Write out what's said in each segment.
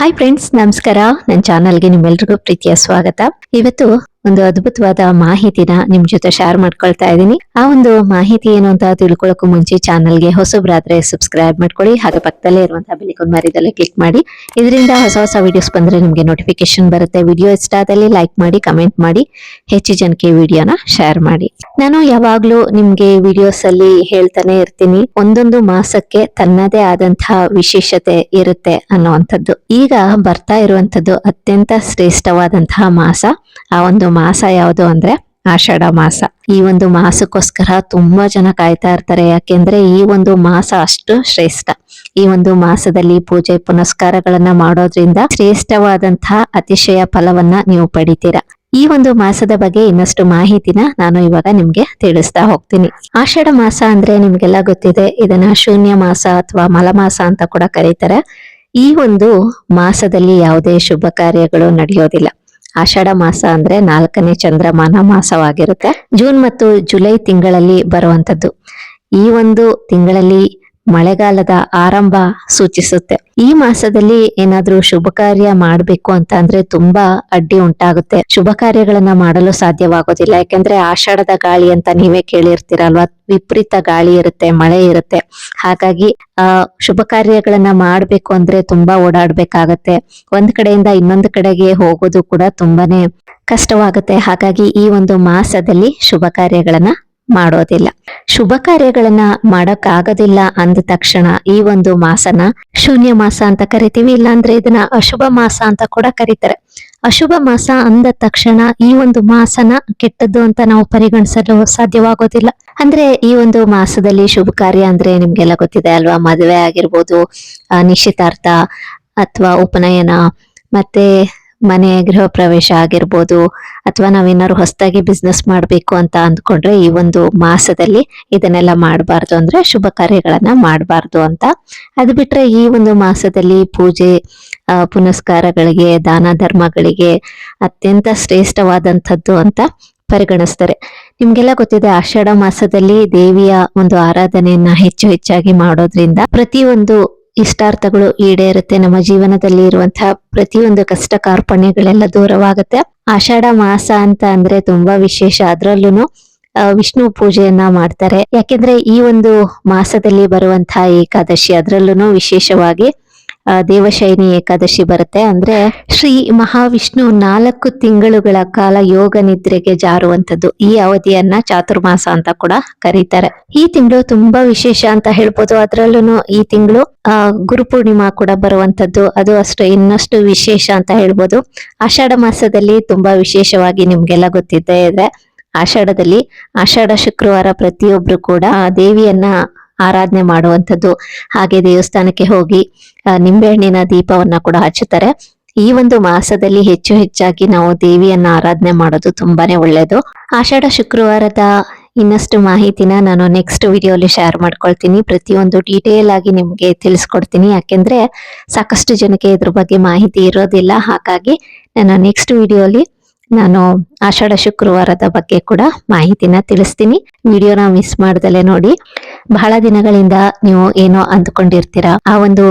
Hi friends, ನಮಸ್ಕಾರ. ನನ್ನ ಚಾನಲ್ಗೆ ನಿಮ್ಮೆಲ್ರಿಗೂ ಪ್ರೀತಿಯ ಸ್ವಾಗತ. ಇವತ್ತು ಒಂದು ಅದ್ಭುತವಾದ ಮಾಹಿತಿನ ನಿಮ್ ಜೊತೆ ಶೇರ್ ಮಾಡ್ಕೊಳ್ತಾ ಇದ್ದೀನಿ. ಆ ಒಂದು ಮಾಹಿತಿ ಏನು ಅಂತ ತಿಳ್ಕೊಳ್ಳೋಕ್ಕೂ ಮುಂಚೆ ಚಾನಲ್ಗೆ ಹೊಸಬ್ರಾದ್ರೆ ಸಬ್ಸ್ಕ್ರೈಬ್ ಮಾಡ್ಕೊಳ್ಳಿ, ಹಾಗೆ ಪಕ್ಕದಲ್ಲೇ ಇರುವಂತಹ ಬೆಲ್ ಐಕಾನ್ ಮರಿದಲ್ಲೇ ಕ್ಲಿಕ್ ಮಾಡಿ. ಇದರಿಂದ ಹೊಸ ಹೊಸ ವಿಡಿಯೋಸ್ ಬಂದ್ರೆ ನಿಮ್ಗೆ ನೋಟಿಫಿಕೇಶನ್ ಬರುತ್ತೆ. ವಿಡಿಯೋ ಇಷ್ಟ ಆದಲ್ಲಿ ಲೈಕ್ ಮಾಡಿ, ಕಮೆಂಟ್ ಮಾಡಿ, ಹೆಚ್ಚು ಜನಕ್ಕೆ ವಿಡಿಯೋನ ಶೇರ್ ಮಾಡಿ. ನಾನು ಯಾವಾಗ್ಲೂ ನಿಮ್ಗೆ ವಿಡಿಯೋಸ್ ಅಲ್ಲಿ ಹೇಳ್ತಾನೆ ಇರ್ತೀನಿ, ಒಂದೊಂದು ಮಾಸಕ್ಕೆ ತನ್ನದೇ ಆದಂತಹ ವಿಶೇಷತೆ ಇರುತ್ತೆ ಅನ್ನುವಂಥದ್ದು. ಈಗ ಬರ್ತಾ ಇರುವಂತದ್ದು ಅತ್ಯಂತ ಶ್ರೇಷ್ಠವಾದಂತಹ ಮಾಸ. ಆ ಒಂದು ಮಾಸ ಯಾವುದು ಅಂದ್ರೆ ಆಷಾಢ ಮಾಸ. ಈ ಒಂದು ಮಾಸಕ್ಕೋಸ್ಕರ ತುಂಬಾ ಜನ ಕಾಯ್ತಾ ಇರ್ತಾರೆ. ಯಾಕೆಂದ್ರೆ ಈ ಒಂದು ಮಾಸ ಅಷ್ಟು ಶ್ರೇಷ್ಠ. ಈ ಒಂದು ಮಾಸದಲ್ಲಿ ಪೂಜೆ ಪುನಸ್ಕಾರಗಳನ್ನ ಮಾಡೋದ್ರಿಂದ ಶ್ರೇಷ್ಠವಾದಂತಹ ಅತಿಶಯ ಫಲವನ್ನ ನೀವು ಪಡಿತೀರಾ. ಈ ಒಂದು ಮಾಸದ ಬಗ್ಗೆ ಇನ್ನಷ್ಟು ಮಾಹಿತಿನ ನಾನು ಇವಾಗ ನಿಮ್ಗೆ ತಿಳಿಸ್ತಾ ಹೋಗ್ತೀನಿ. ಆಷಾಢ ಮಾಸ ಅಂದ್ರೆ ನಿಮ್ಗೆಲ್ಲ ಗೊತ್ತಿದೆ. ಇದನ್ನ ಶೂನ್ಯ ಮಾಸ ಅಥವಾ ಮಲಮಾಸ ಅಂತ ಕೂಡ ಕರೀತಾರೆ. ಈ ಒಂದು ಮಾಸದಲ್ಲಿ ಯಾವುದೇ ಶುಭ ಕಾರ್ಯಗಳು ನಡೆಯೋದಿಲ್ಲ. ಆಷಾಢ ಮಾಸ ಅಂದ್ರೆ 4ನೇ ಚಂದ್ರಮಾನ ಮಾಸವಾಗಿರುತ್ತೆ. ಜೂನ್ ಮತ್ತು ಜುಲೈ ತಿಂಗಳಲ್ಲಿ ಬರುವಂತದ್ದು. ಈ ಒಂದು ತಿಂಗಳಲ್ಲಿ ಮಳೆಗಾಲದ ಆರಂಭ ಸೂಚಿಸುತ್ತೆ. ಈ ಮಾಸದಲ್ಲಿ ಏನಾದ್ರೂ ಶುಭ ಕಾರ್ಯ ಮಾಡ್ಬೇಕು ಅಂತ ಅಂದ್ರೆ ತುಂಬಾ ಅಡ್ಡಿ ಉಂಟಾಗುತ್ತೆ. ಶುಭ ಕಾರ್ಯಗಳನ್ನ ಮಾಡಲು ಸಾಧ್ಯವಾಗೋದಿಲ್ಲ. ಯಾಕೆಂದ್ರೆ ಆಷಾಢದ ಗಾಳಿ ಅಂತ ನೀವೇ ಕೇಳಿರ್ತೀರಲ್ವಾ, ವಿಪರೀತ ಗಾಳಿ ಇರುತ್ತೆ, ಮಳೆ ಇರುತ್ತೆ. ಹಾಗಾಗಿ ಶುಭ ಕಾರ್ಯಗಳನ್ನ ಮಾಡ್ಬೇಕು ಅಂದ್ರೆ ತುಂಬಾ ಓಡಾಡ್ಬೇಕಾಗತ್ತೆ. ಒಂದ್ ಕಡೆಯಿಂದ ಇನ್ನೊಂದು ಕಡೆಗೆ ಹೋಗೋದು ಕೂಡ ತುಂಬಾನೇ ಕಷ್ಟವಾಗುತ್ತೆ. ಹಾಗಾಗಿ ಈ ಒಂದು ಮಾಸದಲ್ಲಿ ಶುಭ ಕಾರ್ಯಗಳನ್ನ ಮಾಡೋದಿಲ್ಲ. ಶುಭ ಕಾರ್ಯಗಳನ್ನ ಮಾಡಕ್ ಆಗೋದಿಲ್ಲ ಅಂದ ತಕ್ಷಣ ಈ ಒಂದು ಮಾಸನ ಶೂನ್ಯ ಮಾಸ ಅಂತ ಕರಿತೀವಿ. ಇಲ್ಲಾಂದ್ರೆ ಇದನ್ನ ಅಶುಭ ಮಾಸ ಅಂತ ಕೂಡ ಕರೀತಾರೆ. ಅಶುಭ ಮಾಸ ಅಂದ ತಕ್ಷಣ ಈ ಒಂದು ಮಾಸನ ಕೆಟ್ಟದ್ದು ಅಂತ ನಾವು ಪರಿಗಣಿಸಲು ಸಾಧ್ಯವಾಗೋದಿಲ್ಲ. ಅಂದ್ರೆ ಈ ಒಂದು ಮಾಸದಲ್ಲಿ ಶುಭ ಕಾರ್ಯ ಅಂದ್ರೆ ನಿಮ್ಗೆಲ್ಲ ಗೊತ್ತಿದೆ ಅಲ್ವಾ. ಮದುವೆ ಆಗಿರ್ಬೋದು, ನಿಶ್ಚಿತಾರ್ಥ ಅಥವಾ ಉಪನಯನ, ಮತ್ತೆ ಮನೆ ಗೃಹ ಪ್ರವೇಶ ಆಗಿರ್ಬೋದು, ಅಥವಾ ನಾವೇನಾದ್ರು ಹೊಸದಾಗಿ ಬಿಸ್ನೆಸ್ ಮಾಡ್ಬೇಕು ಅಂತ ಅಂದ್ಕೊಂಡ್ರೆ ಈ ಒಂದು ಮಾಸದಲ್ಲಿ ಇದನ್ನೆಲ್ಲ ಮಾಡಬಾರ್ದು, ಅಂದ್ರೆ ಶುಭ ಕಾರ್ಯಗಳನ್ನ ಮಾಡಬಾರ್ದು ಅಂತ. ಅದು ಬಿಟ್ರೆ ಈ ಒಂದು ಮಾಸದಲ್ಲಿ ಪೂಜೆ ಪುನಸ್ಕಾರಗಳಿಗೆ, ದಾನ ಧರ್ಮಗಳಿಗೆ ಅತ್ಯಂತ ಶ್ರೇಷ್ಠವಾದಂಥದ್ದು ಅಂತ ಪರಿಗಣಿಸ್ತಾರೆ. ನಿಮ್ಗೆಲ್ಲ ಗೊತ್ತಿದೆ, ಆಷಾಢ ಮಾಸದಲ್ಲಿ ದೇವಿಯ ಒಂದು ಆರಾಧನೆಯನ್ನ ಹೆಚ್ಚು ಹೆಚ್ಚಾಗಿ ಮಾಡೋದ್ರಿಂದ ಪ್ರತಿಯೊಂದು ಇಷ್ಟಾರ್ಥಗಳು ಈಡೇರುತ್ತೆ. ನಮ್ಮ ಜೀವನದಲ್ಲಿ ಇರುವಂತಹ ಪ್ರತಿಯೊಂದು ಕಷ್ಟ ಕಾರ್ಪಣ್ಯಗಳೆಲ್ಲ ದೂರವಾಗುತ್ತೆ. ಆಷಾಢ ಮಾಸ ಅಂತ ಅಂದ್ರೆ ತುಂಬಾ ವಿಶೇಷ. ಅದ್ರಲ್ಲೂ ವಿಷ್ಣು ಪೂಜೆಯನ್ನ ಮಾಡ್ತಾರೆ. ಯಾಕೆಂದ್ರೆ ಈ ಒಂದು ಮಾಸದಲ್ಲಿ ಬರುವಂತಹ ಏಕಾದಶಿ, ಅದ್ರಲ್ಲೂ ವಿಶೇಷವಾಗಿ ದೇವಶಯನಿ ಏಕಾದಶಿ ಬರುತ್ತೆ. ಅಂದ್ರೆ ಶ್ರೀ ಮಹಾವಿಷ್ಣು 4 ತಿಂಗಳುಗಳ ಕಾಲ ಯೋಗ ನಿದ್ರೆಗೆ ಜಾರುವಂತದ್ದು. ಈ ಅವಧಿಯನ್ನ ಚಾತುರ್ಮಾಸ ಅಂತ ಕೂಡ ಕರೀತಾರೆ. ಈ ತಿಂಗಳು ತುಂಬಾ ವಿಶೇಷ ಅಂತ ಹೇಳ್ಬೋದು. ಅದ್ರಲ್ಲೂ ಈ ತಿಂಗಳು ಗುರುಪೂರ್ಣಿಮಾ ಕೂಡ ಬರುವಂತದ್ದು. ಅದು ಅಷ್ಟು ಇನ್ನಷ್ಟು ವಿಶೇಷ ಅಂತ ಹೇಳ್ಬೋದು. ಆಷಾಢ ಮಾಸದಲ್ಲಿ ತುಂಬಾ ವಿಶೇಷವಾಗಿ ನಿಮ್ಗೆಲ್ಲ ಗೊತ್ತಿದ್ದೇ ಇದೆ. ಆಷಾಢದಲ್ಲಿ ಆಷಾಢ ಶುಕ್ರವಾರ ಪ್ರತಿಯೊಬ್ರು ಕೂಡ ದೇವಿಯನ್ನ ಆರಾಧನೆ ಮಾಡುವಂಥದ್ದು. ಹಾಗೆ ದೇವಸ್ಥಾನಕ್ಕೆ ಹೋಗಿ ನಿಂಬೆಹಣ್ಣಿನ ದೀಪವನ್ನ ಕೂಡ ಹಚ್ಚುತ್ತಾರೆ. ಈ ಒಂದು ಮಾಸದಲ್ಲಿ ಹೆಚ್ಚು ಹೆಚ್ಚಾಗಿ ನಾವು ದೇವಿಯನ್ನ ಆರಾಧನೆ ಮಾಡೋದು ತುಂಬಾನೇ ಒಳ್ಳೇದು. ಆಷಾಢ ಶುಕ್ರವಾರದ ಇನ್ನಷ್ಟು ಮಾಹಿತಿನ ನಾನು ನೆಕ್ಸ್ಟ್ ವಿಡಿಯೋಲಿ ಶೇರ್ ಮಾಡ್ಕೊಳ್ತೀನಿ. ಪ್ರತಿಯೊಂದು ಡೀಟೇಲ್ ಆಗಿ ನಿಮ್ಗೆ ತಿಳಿಸ್ಕೊಡ್ತೀನಿ. ಯಾಕೆಂದ್ರೆ ಸಾಕಷ್ಟು ಜನಕ್ಕೆ ಇದ್ರ ಬಗ್ಗೆ ಮಾಹಿತಿ ಇರೋದಿಲ್ಲ. ಹಾಗಾಗಿ ನಾನು ನೆಕ್ಸ್ಟ್ ವಿಡಿಯೋಲಿ ನಾನು ಆಷಾಢ ಶುಕ್ರವಾರದ ಬಗ್ಗೆ ಕೂಡ ಮಾಹಿತಿನ ತಿಳಿಸ್ತೀನಿ. ವಿಡಿಯೋನ ಮಿಸ್ ಮಾಡ್ದಲೆ ನೋಡಿ. ಬಹಳ ದಿನಗಳಿಂದ ನೀವು ಏನೋ ಅಂದ್ಕೊಂಡಿರ್ತೀರಾ, ಆ ಒಂದು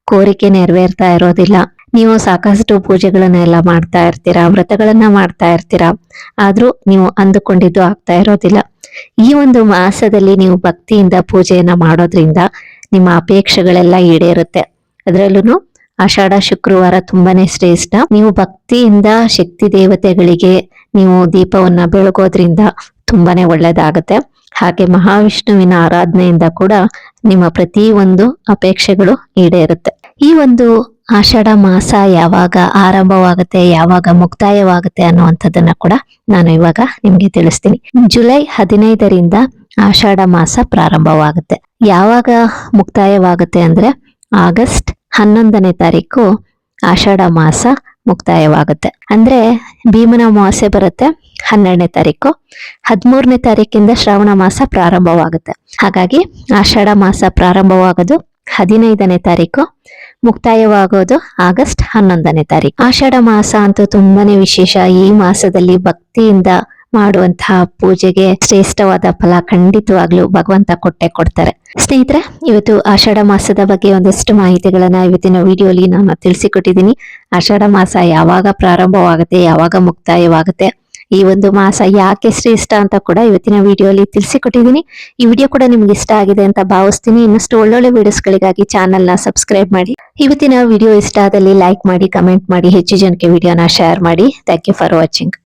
ಕೋರಿಕೆ ನೆರವೇರ್ತಾ ಇರೋದಿಲ್ಲ. ನೀವು ಸಾಕಷ್ಟು ಪೂಜೆಗಳನ್ನೆಲ್ಲ ಮಾಡ್ತಾ ಇರ್ತೀರಾ, ವ್ರತಗಳನ್ನ ಮಾಡ್ತಾ ಇರ್ತೀರಾ, ಆದ್ರೂ ನೀವು ಅಂದುಕೊಂಡಿದ್ದು ಆಗ್ತಾ ಇರೋದಿಲ್ಲ. ಈ ಒಂದು ಮಾಸದಲ್ಲಿ ನೀವು ಭಕ್ತಿಯಿಂದ ಪೂಜೆಯನ್ನ ಮಾಡೋದ್ರಿಂದ ನಿಮ್ಮ ಅಪೇಕ್ಷೆಗಳೆಲ್ಲ ಈಡೇರುತ್ತೆ. ಅದರಲ್ಲೂ ಆಷಾಢ ಶುಕ್ರವಾರ ತುಂಬಾನೇ ಶ್ರೇಷ್ಠ. ನೀವು ಭಕ್ತಿಯಿಂದ ಶಕ್ತಿ ದೇವತೆಗಳಿಗೆ ನೀವು ದೀಪವನ್ನ ಬೆಳಗೋದ್ರಿಂದ ತುಂಬಾನೇ ಒಳ್ಳೇದಾಗತ್ತೆ. ಹಾಗೆ ಮಹಾವಿಷ್ಣುವಿನ ಆರಾಧನೆಯಿಂದ ಕೂಡ ನಿಮ್ಮ ಪ್ರತಿ ಒಂದು ಅಪೇಕ್ಷೆಗಳು ಈಡೇರುತ್ತೆ. ಈ ಒಂದು ಆಷಾಢ ಮಾಸ ಯಾವಾಗ ಆರಂಭವಾಗುತ್ತೆ, ಯಾವಾಗ ಮುಕ್ತಾಯವಾಗುತ್ತೆ ಅನ್ನುವಂಥದ್ದನ್ನ ಕೂಡ ನಾನು ಇವಾಗ ನಿಮ್ಗೆ ತಿಳಿಸ್ತೀನಿ. ಜುಲೈ 15ರಿಂದ ಆಷಾಢ ಮಾಸ ಪ್ರಾರಂಭವಾಗುತ್ತೆ. ಯಾವಾಗ ಮುಕ್ತಾಯವಾಗುತ್ತೆ ಅಂದ್ರೆ ಆಗಸ್ಟ್ 11ನೇ ತಾರೀಕು ಆಷಾಢ ಮಾಸ ಮುಕ್ತಾಯವಾಗುತ್ತೆ. ಅಂದ್ರೆ ಭೀಮನ ಅಮಾವಾಸ್ಯೆ ಬರುತ್ತೆ 12ನೇ ತಾರೀಕು. 13ನೇ ತಾರೀಕಿಂದ ಶ್ರಾವಣ ಮಾಸ ಪ್ರಾರಂಭವಾಗುತ್ತೆ. ಹಾಗಾಗಿ ಆಷಾಢ ಮಾಸ ಪ್ರಾರಂಭವಾಗೋದು 15ನೇ ತಾರೀಕು, ಮುಕ್ತಾಯವಾಗೋದು ಆಗಸ್ಟ್ 11ನೇ ತಾರೀಕು. ಆಷಾಢ ಮಾಸ ಅಂತೂ ತುಂಬಾನೇ ವಿಶೇಷ. ಈ ಮಾಸದಲ್ಲಿ ಭಕ್ತಿಯಿಂದ ಮಾಡುವಂತಹ ಪೂಜೆಗೆ ಶ್ರೇಷ್ಠವಾದ ಫಲ ಖಂಡಿತವಾಗ್ಲೂ ಭಗವಂತ ಕೊಟ್ಟೆ ಕೊಡ್ತಾರೆ. ಸ್ನೇಹಿತರೆ, ಇವತ್ತು ಆಷಾಢ ಮಾಸದ ಬಗ್ಗೆ ಒಂದಷ್ಟು ಮಾಹಿತಿಗಳನ್ನ ಇವತ್ತಿನ ವಿಡಿಯೋಲಿ ನಾನು ತಿಳಿಸಿಕೊಟ್ಟಿದ್ದೀನಿ. ಆಷಾಢ ಮಾಸ ಯಾವಾಗ ಪ್ರಾರಂಭವಾಗುತ್ತೆ, ಯಾವಾಗ ಮುಕ್ತಾಯವಾಗುತ್ತೆ, ಈ ಒಂದು ಮಾಸ ಯಾಕೆ ಶ್ರೇಷ್ಠ ಅಂತ ಕೂಡ ಇವತ್ತಿನ ವಿಡಿಯೋಲಿ ತಿಳಿಸಿಕೊಟ್ಟಿದ್ದೀನಿ. ಈ ವಿಡಿಯೋ ಕೂಡ ನಿಮ್ಗೆ ಇಷ್ಟ ಆಗಿದೆ ಅಂತ ಭಾವಿಸ್ತೀನಿ. ಇನ್ನಷ್ಟು ಒಳ್ಳೊಳ್ಳೆ ವಿಡಿಯೋಸ್ಗಳಿಗಾಗಿ ಚಾನೆಲ್ ನ ಸಬ್ಸ್ಕ್ರೈಬ್ ಮಾಡಿ. ಇವತ್ತಿನ ವಿಡಿಯೋ ಇಷ್ಟ ಆದಲ್ಲಿ ಲೈಕ್ ಮಾಡಿ, ಕಮೆಂಟ್ ಮಾಡಿ, ಹೆಚ್ಚು ಜನಕ್ಕೆ ವಿಡಿಯೋನ ಶೇರ್ ಮಾಡಿ. Thank you for watching.